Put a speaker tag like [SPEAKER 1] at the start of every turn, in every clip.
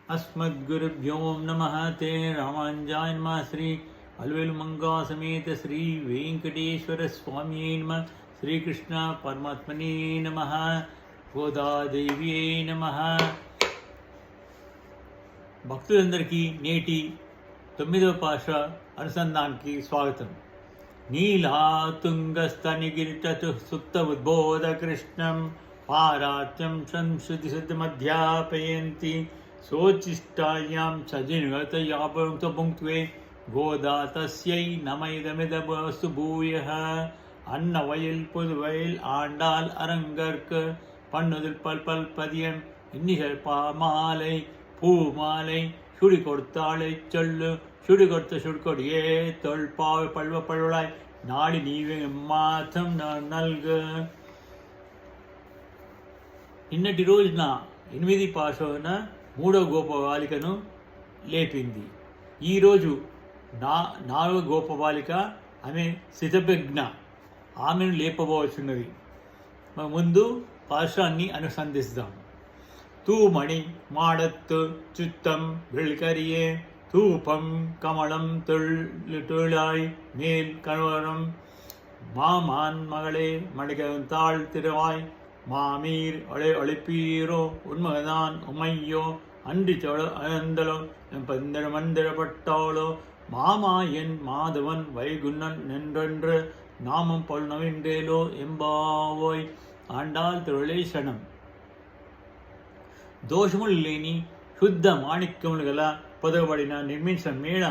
[SPEAKER 1] अस्मद्गुरुभ्यो नमः। ते रामानुजाय नमः। श्री अलवेलुमंगा समेत श्री वेंकटेश्वर स्वामी नमः। श्री कृष्ण परमात्मने नमः। గోదాదేవ్యే నమః. భక్తులందరికీ నేటి 9వ పాశ అనుసంధానానికి స్వాగతం. నీలాతుంగస్తనిగిరిటచు సుప్త ఉద్బోధ కృష్ణం పారాత్యం సంశ్రుతిసిద్ధమధ్యాపయంతి సోచిష్టాయాం సజినగతయాపుంక్త్వే గోదా తస్యై నమైదమిదవస్తు భూయః. అన్నవయల్ పుదువయల్ ఆండాల్ అరంగర్క్ பண்ணுதில் பல்பல் பதியம் இன்னிகள் பாமாலை பூமாலை சுடி கொடுத்தாளை சொல்லு சுடி கொடுத்த சுடுகொடியே தொல்பாவை பல்வ பல்வளாய் நாடி నీవే మాతం నల్గు. నిన్నటి రోజున 8వ పాశోన 3వ గోపబాలికను లేపింది. ఈరోజు 4వ గోపబాలిక ఆమె స్థితప్రజ్ఞ, ఆమెను లేపబోచున్నది. ముందు పాశాన్ని అనుసంధిస్తాం. తూమణి మాడత్తు చుత్తం వెల్కరియే தூபம் கமலம் தொழிலாய் மேல் கணவரம் மாமான் மகளே மடிகந்தாள் திருவாய் மாமீர் ஒளிப்பீரோ உண்மகதான் உமையோ அன்றி சொல அந்தலோ பந்திர மந்திரப்பட்டாளோ மாமா என் மாதவன் வைகுண்ணன் நின்றென்று నామం పొలనవిండేలో ఎంబావోయ్ ఆండాల్ త్రిళేషణం. దోషములు లేని శుద్ధ మాణిక్యములు గల పొదగబడిన నిర్మించిన మేడ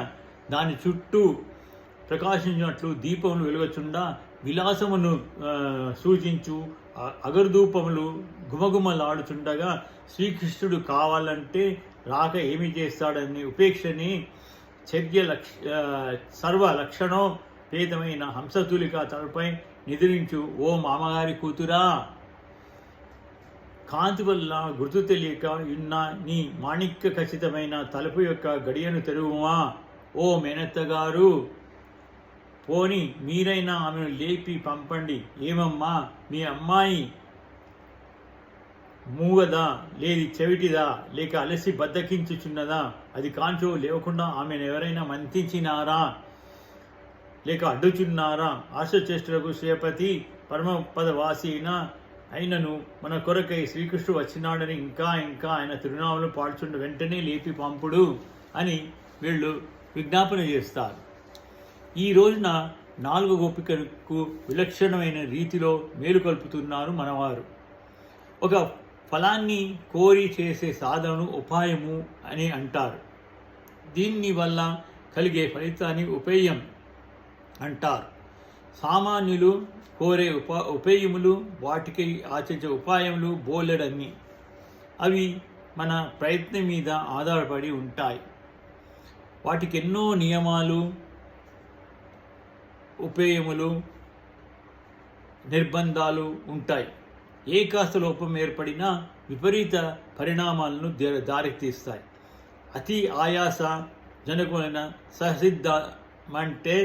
[SPEAKER 1] దాని చుట్టూ ప్రకాశించినట్లు దీపములు వెలుగచుండా విలాసమును సూచించు అగరుధూపములు గుమగుమలాడుచుండగా శ్రీకృష్ణుడు కావాలంటే రాక ఏమి చేస్తాడని ఉపేక్షని చర్య సర్వ లక్షణో పేదమైన హంసతూలిక తలపై నిద్రించు. ఓ మామగారి కూతురా, కాంతి వల్ల గుర్తు తెలియక ఉన్న నీ మాణిక్య ఖచ్చితమైన తలుపు యొక్క గడియను తెరువుమా. ఓ మేనత్తగారు, పోని మీరైనా ఆమెను లేపి పంపండి. ఏమమ్మా, మీ అమ్మాయి మూగదా, లేదు చెవిటిదా, లేక అలసి బద్దకించుచున్నదా? అది కాంచో లేవకుండా ఆమెను ఎవరైనా మంతించినారా, లేక అడ్డుచున్నారా? ఆశచేష్టులకు శ్రీపతి పరమపదవాసీన అయినను మన కొరకై శ్రీకృష్ణుడు వచ్చినాడని ఇంకా ఇంకా ఆయన తిరునామలు పాడుచుండ వెంటనే లేపి పంపుడు అని వీళ్ళు విజ్ఞాపన చేస్తారు. ఈ రోజున 4వ గోపికకు విలక్షణమైన రీతిలో మేలుకొల్పుతున్నారు మనవారు. ఒక ఫలాన్ని కోరి చేసే సాధనను ఉపాయము అని అంటారు. దీని వల్ల కలిగే ఫలితాన్ని ఉపేయం అంటారు. సామాన్యులు కోరే ఉపేయములు, వాటికి ఆచరించే ఉపాయములు బోలెడన్ని. అవి మన ప్రయత్నం మీద ఆధారపడి ఉంటాయి. వాటికి ఎన్నో నియమాలు, ఉపేయములు, నిర్బంధాలు ఉంటాయి. ఏ కాస్త లోపం ఏర్పడినా విపరీత పరిణామాలను దారితీస్తాయి. అతి ఆయాస జనకులైన సహసిద్ధమంటే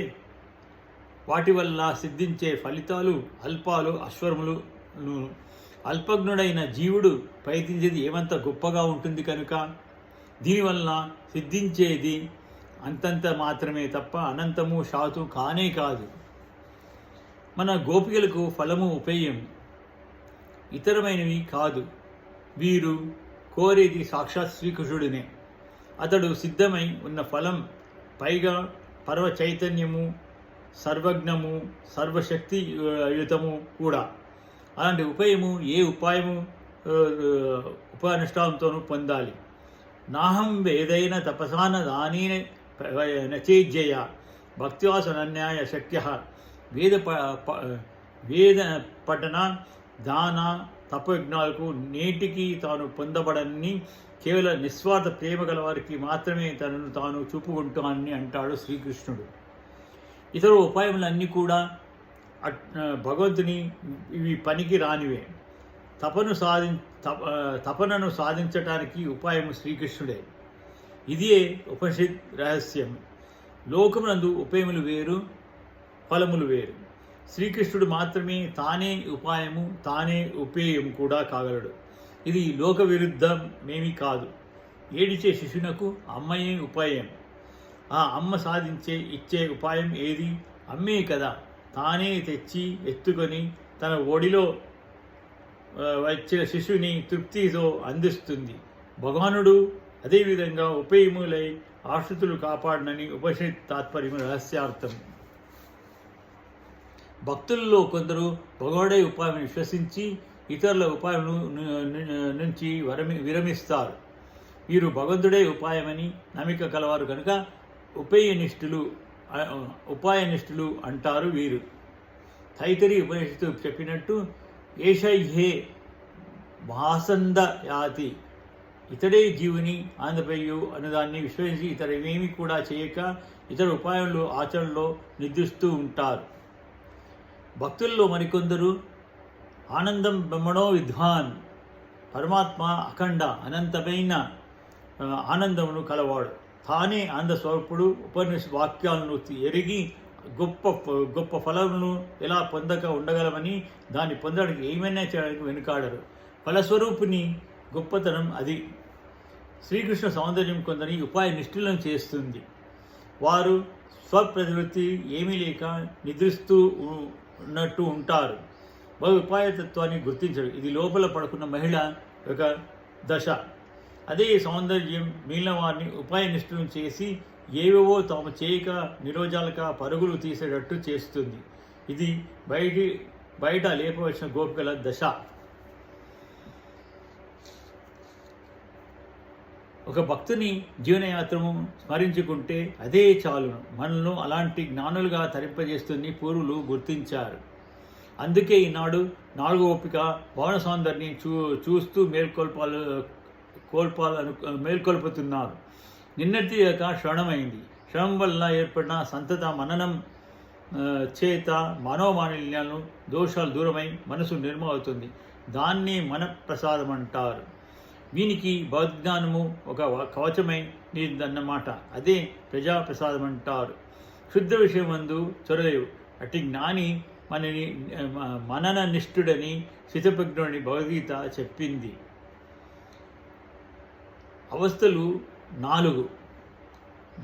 [SPEAKER 1] వాటి వల్ల సిద్ధించే ఫలితాలు అల్పాలు అశ్వరములు. అల్పజ్ఞుడైన జీవుడు ప్రయత్నించేది ఏమంత గొప్పగా ఉంటుంది కనుక దీనివల్ల సిద్ధించేది అంతంత మాత్రమే తప్ప అనంతము శాతు కానే కాదు. మన గోపికలకు ఫలము ఉపేయం, ఇతరమైనవి కాదు. వీరు కోరేది సాక్షాత్ శ్రీకృష్ణుడినే. అతడు సిద్ధమై ఉన్న ఫలం, పైగా పర్వ చైతన్యము, సర్వజ్ఞము, సర్వశక్తియుతము కూడా. అలాంటి ఉపయము ఏ ఉపానుష్ఠానంతోనూ పొందాలి. నాహం వేదైన తపసాన దాని నచేజ్యయ భక్త్యాసనన్యాయ శక్య. వేద పఠన, దాన, తపయజ్ఞాలకు నేటికి తాను పొందబడని కేవల నిస్వార్థ ప్రేమ గల వారికి మాత్రమే తనను తాను చూపుకుంటానని అంటాడు శ్రీకృష్ణుడు. ఇతర ఉపాయములన్నీ కూడా భగవంతుని ఇవి పనికి రానివే. తపనను సాధించటానికి ఉపాయము శ్రీకృష్ణుడే. ఇదే ఉపనిషత్ రహస్యం. లోకమునందు ఉపయములు వేరు, ఫలములు వేరు. శ్రీకృష్ణుడు మాత్రమే తానే ఉపాయము, తానే ఉపేయం కూడా కాగలడు. ఇది లోక విరుద్ధమేమీ కాదు. ఏడిచే శిశునకు అమ్మయే ఉపాయం. ఆ అమ్మ ఇచ్చే ఉపాయం ఏది? అమ్మే కదా. తానే తెచ్చి ఎత్తుకొని తన ఒడిలో వచ్చిన శిశుని తృప్తితో అందిస్తుంది. భగవానుడు అదేవిధంగా ఉపయములై ఆశ్రితులు కాపాడనని ఉపనిషత్ తాత్పర్యం రహస్యార్థం. భక్తుల్లో కొందరు భగవానుడే ఉపాయం విశ్వసించి ఇతరుల ఉపాయం నుంచి విరమిస్తారు. వీరు భగవంతుడే ఉపాయమని నమ్మిక కలవారు కనుక ఉపాయనిష్ఠులు అంటారు వీరు. తైతరి ఉపనిషత్తు చెప్పినట్టు ఏషహ్యే భాసంద యాతి, ఇతడే జీవుని ఆంధ్రపేయు అనుదాన్ని విశ్వసించి ఇతరేమీ కూడా చేయక ఇతర ఉపాయంలో ఆచరణలో నిద్రిస్తూ ఉంటారు. భక్తుల్లో మరికొందరు ఆనందం బ్రహ్మణో విద్వాన్, పరమాత్మ అఖండ అనంతమైన ఆనందమును కలవాడు, తానే ఆనందస్వరూపుడు. ఉపనిషత్ వాక్యాలను ఎరిగి గొప్ప ఫలమును ఎలా పొందక ఉండగలమని దాన్ని పొందడానికి ఏమైనా చేయడానికి వెనుకాడరు. ఫలస్వరూపుని గొప్పతనం అది. శ్రీకృష్ణ సౌందర్యం కొందరి ఉపాయ నిష్ఠులను చేస్తుంది. వారు స్వప్రవృత్తి ఏమీ లేక నిద్రిస్తూ ఉన్నట్టు ఉంటారు. వారి ఉపాయతత్వాన్ని గుర్తించరు. ఇది లోపల పడుకున్న మహిళ ఒక దశ. అదే సౌందర్యం మిగిలిన వారిని ఉపాయ నిష్ఠులను చేసి ఏవేవో తాము చేయక నిరోజాలక పరుగులు తీసేటట్టు చేస్తుంది. ఇది బయట లేపవలసిన గోపికల దశ. ఒక భక్తుని జీవనయాత్రను స్మరించుకుంటే అదే చాలును. మనల్ని అలాంటి జ్ఞానులుగా తరింపజేస్తుంది పూర్వులు గుర్తించారు. అందుకే ఈనాడు 4వ ఓపిక భవన సౌందర్యాన్ని చూస్తూ మేల్కొల్పుతున్నారు. నిన్నటి యొక్క శ్రవణమైంది. శ్రవణం వల్ల ఏర్పడిన సంతత మననం చేత మనోమాలిన్యాలను దోషాలు దూరమై మనసు నిర్మలవుతుంది. దాన్ని మన ప్రసాదం అంటారు. వీనికి భగవద్జ్ఞానము ఒక కవచమై నీదన్నమాట. అదే ప్రజాప్రసాదం అంటారు. శుద్ధ విషయమందు చొరలేవు. అట్టి జ్ఞాని మనన నిష్ఠుడని స్థితప్రజ్ఞుడని భగవద్గీత చెప్పింది. అవస్థలు 4.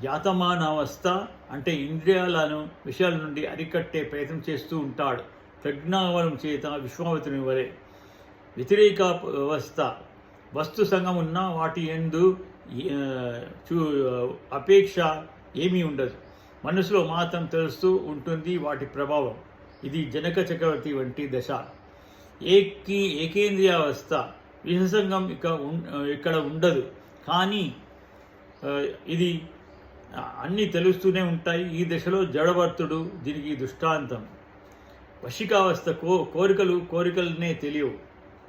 [SPEAKER 1] యాతమానావస్థ అంటే ఇంద్రియాలను విషయాల నుండి అరికట్టే ప్రయత్నం చేస్తూ ఉంటాడు. ప్రజ్ఞావలం చేత విశ్వామిత్రుని వలె. వ్యతిరేక అవస్థ వస్తు సంఘం ఉన్న వాటి యందు అపేక్ష ఏమీ ఉండదు. మనసులో మాత్రం తెలుస్తూ ఉంటుంది వాటి ప్రభావం. ఇది జనక చక్రవర్తి వంటి దశ. ఏకేంద్రియావస్థ విషసంగం ఇక్కడ ఉండదు. కానీ ఇది అన్నీ తెలుస్తూనే ఉంటాయి. ఈ దశలో జడభర్తుడు దీనికి దృష్టాంతం. వశికావస్థ కోరికలనే తెలియవు.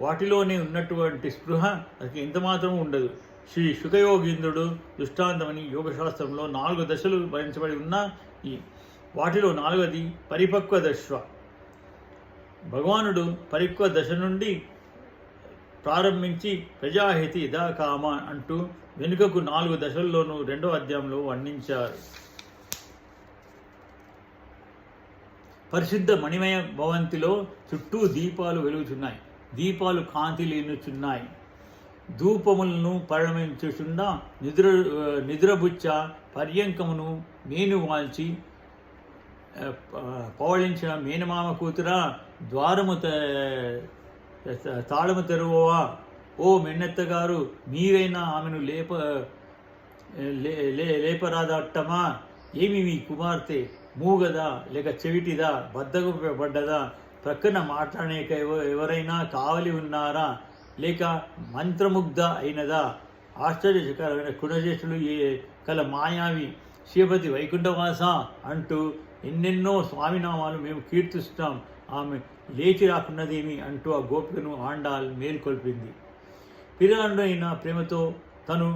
[SPEAKER 1] వాటిలోనే ఉన్నటువంటి స్పృహ అది ఎంతమాత్రం ఉండదు. శ్రీ శుకయోగీంద్రుడు దృష్టాంతమని యోగశాస్త్రంలో 4 దశలు వర్ణించబడి ఉన్న వాటిలో 4వది పరిపక్వ దశ. భగవానుడు పరిపక్వ దశ నుండి ప్రారంభించి ప్రజాహితి యథా కామ అంటూ వెనుకకు 4 దశల్లోనూ 2వ అధ్యాయంలో వర్ణించారు. పరిశుద్ధ మణిమయ భవంతిలో చుట్టూ దీపాలు వెలుగుచున్నాయి. దీపాలు కాంతి లేనుచున్నాయి. ధూపములను పరిణమించుచున్న నిద్రబుచ్చ పర్యంకమును మేను వాల్చి పవళించిన మేనమామ కూతురా ద్వారము తాళము తెరువవా. ఓ మెన్నెత్తగారు, మీరైనా ఆమెను లేపరాదట్టమా. ఏమి మీ కుమార్తె మూగదా లేక చెవిటిదా, బద్దగపడ్డదా, ప్రక్కన మాట్లాడేక ఎవరైనా కావలి ఉన్నారా, లేక మంత్రముగ్ధ అయినదా. ఆశ్చర్యకరమైన గుణజేషులు కల మాయావి శివపతి వైకుంఠవాస అంటూ ఎన్నెన్నో స్వామినామాలు మేము కీర్తిస్తాం. ఆమె లేచి రాకున్నదేమి అంటూ ఆ గోపికను ఆండాల్ మేల్కొల్పింది. పిరాండైన ప్రేమతో తను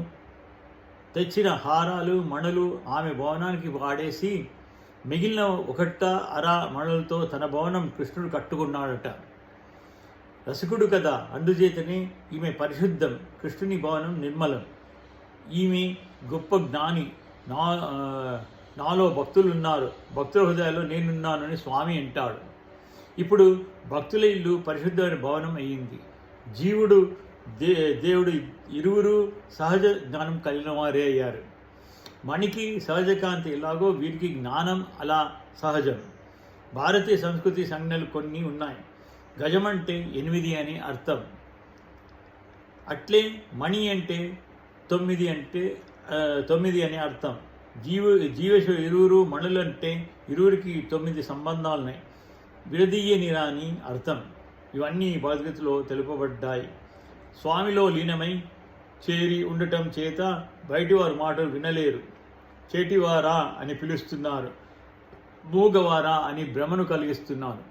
[SPEAKER 1] తెచ్చిన హారాలు మణులు ఆమె భవనానికి వాడేసి మిగిలిన 1.5 మణులతో తన భవనం కృష్ణుడు కట్టుకున్నాడట. రసికుడు కదా, అందుచేతనే ఈమె పరిశుద్ధం, కృష్ణుని భవనం నిర్మలం. ఈమె గొప్ప జ్ఞాని, నాలో భక్తులున్నారు, భక్తుల హృదయాల్లో నేనున్నానని స్వామి అంటాడు. ఇప్పుడు భక్తుల ఇల్లు పరిశుద్ధమైన భవనం అయ్యింది. జీవుడు దేవుడు ఇరువురు సహజ జ్ఞానం కలిగిన వారే అయ్యారు. మణికి సహజ కాంతి ఎలాగో వీరికి జ్ఞానం అలా సహజం. భారతీయ సంస్కృతి సంజ్ఞలు కొన్ని ఉన్నాయి. గజం అంటే 8 అని అర్థం. అట్లే మణి అంటే 9 అని అర్థం. జీవేశ ఇరువురు మణులంటే ఇరువురికి 9 సంబంధాలున్నాయి. విడదీయనిరాని అర్థం. ఇవన్నీ భగవద్గీతలో తెలుపబడ్డాయి. స్వామిలో లీనమై చేరి ఉండటం చేత బయటి వారి మాటలు వినలేరు. చేటివారా అని పిలుస్తున్నారు, మూగవారా అని భ్రమను కలిగిస్తున్నారు.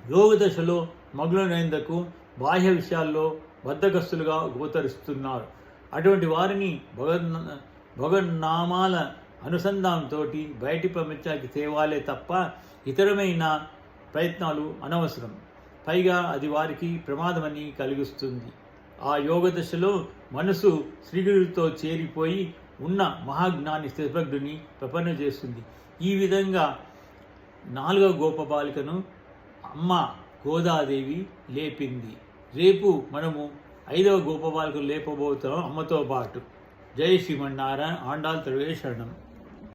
[SPEAKER 1] యోగ దశలో మగ్నులైనందుకు బాహ్య విషయాల్లో బద్ధకస్తులుగా గోచరిస్తున్నారు. అటువంటి వారిని భగవన్నామాల అనుసంధానంతో బయటి ప్రపంచానికి తేవాలే తప్ప ఇతరమైన ప్రయత్నాలు అనవసరం. పైగా అది వారికి ప్రమాదమని కలిగిస్తుంది. ఆ యోగ దశలో మనసు శ్రీగురుతో చేరిపోయి ఉన్న మహాజ్ఞాని స్థితప్రజ్ఞుని ప్రపన్న చేస్తుంది. ఈ విధంగా 4వ గోపబాలికను అమ్మ గోదాదేవి లేపింది. రేపు మనము 5వ గోపబాలికను లేపబోతున్నాం అమ్మతో పాటు. జై శ్రీమన్నారాయణ. ఆండాల్ తరువే శరణం.